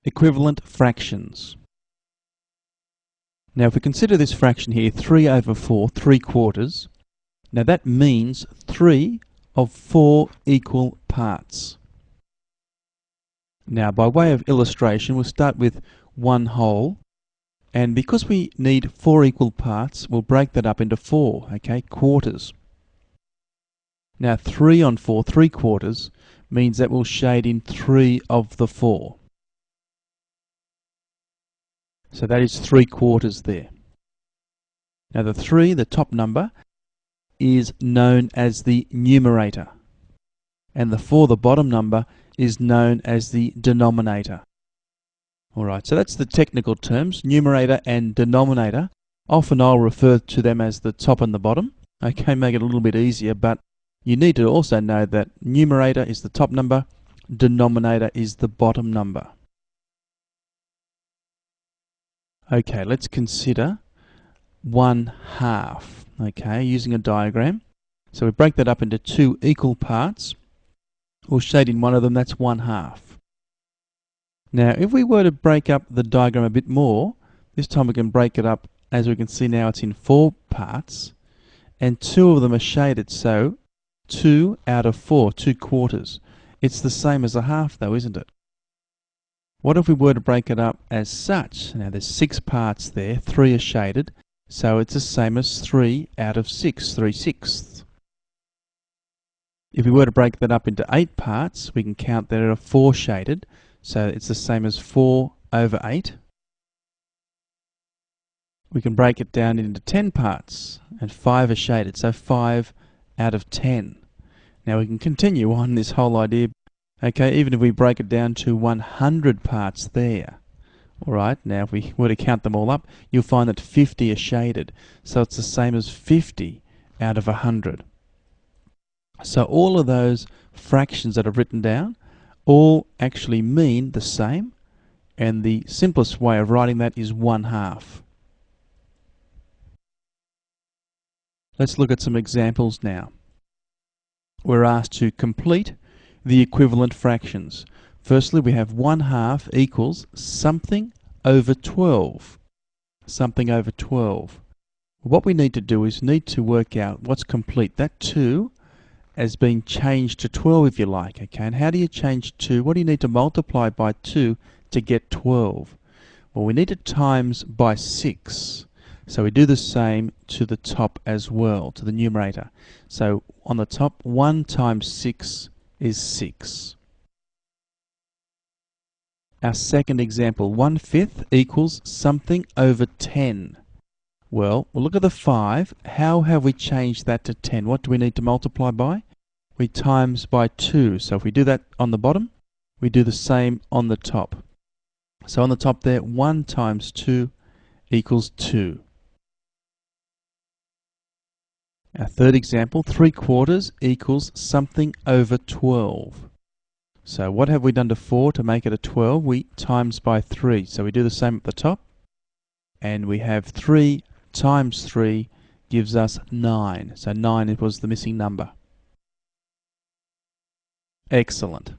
Equivalent fractions. Now if we consider this fraction here, 3 over 4, 3/4, now that means 3 of 4 equal parts. Now by way of illustration, we'll start with 1 whole, and because we need 4 equal parts, we'll break that up into 4, okay, quarters. Now 3 on 4, 3/4, means that we'll shade in 3 of the 4. So that is 3/4 there. Now the 3, the top number, is known as the numerator, and the 4, the bottom number, is known as the denominator. Alright, so that's the technical terms, numerator and denominator. Often I'll refer to them as the top and the bottom. Okay, make it a little bit easier, but you need to also know that numerator is the top number, denominator is the bottom number. Okay, let's consider 1/2, okay, using a diagram. So we break that up into 2 equal parts. We'll shade in one of them, that's 1/2. Now, if we were to break up the diagram a bit more, this time we can break it up, as we can see now, it's in 4 parts, and 2 of them are shaded, so 2 out of 4, 2/4. It's the same as a half though, isn't it? What if we were to break it up as such? Now there's 6 parts there, 3 are shaded, so it's the same as 3 out of 6, 3/6. If we were to break that up into 8 parts, we can count that there are 4 shaded, so it's the same as 4 over 8. We can break it down into 10 parts, and 5 are shaded, so 5 out of 10. Now we can continue on this whole idea. Okay, even if we break it down to 100 parts there. Alright, now if we were to count them all up, you'll find that 50 are shaded. So it's the same as 50 out of 100. So all of those fractions that I've written down all actually mean the same, and the simplest way of writing that is 1/2. Let's look at some examples now. We're asked to complete the equivalent fractions. Firstly, we have 1/2 equals something over 12. Something over 12. What we need to do is need to work out what's complete. That 2 has been changed to 12 if you like. Okay, and how do you change 2? What do you need to multiply by 2 to get 12? Well, we need to times by 6. So we do the same to the top as well, to the numerator. So on the top, 1 times 6 is 6. Our second example, 1/5 equals something over 10. Well, we'll look at the 5. How have we changed that to 10? What do we need to multiply by? We times by 2. So if we do that on the bottom, we do the same on the top. So on the top there, 1 times 2 equals 2. Our third example, 3/4 equals something over 12. So what have we done to 4 to make it a 12? We times by 3. So we do the same at the top. And we have 3 times 3 gives us 9. So 9 was the missing number. Excellent.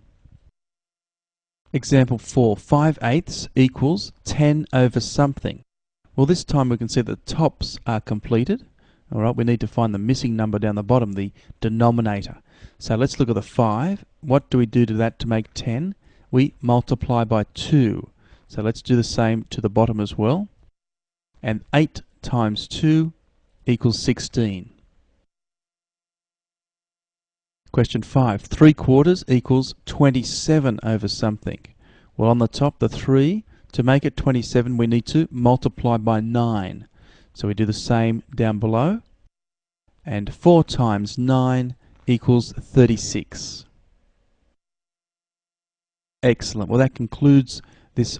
Example 4, 5/8 equals 10 over something. Well, this time we can see that the tops are completed. Alright, we need to find the missing number down the bottom, the denominator. So let's look at the 5. What do we do to that to make 10? We multiply by 2. So let's do the same to the bottom as well. And 8 times 2 equals 16. Question 5. 3/4 equals 27 over something. Well, on the top, the 3, to make it 27, we need to multiply by 9. So we do the same down below. And 4 times 9 equals 36. Excellent. Well, that concludes this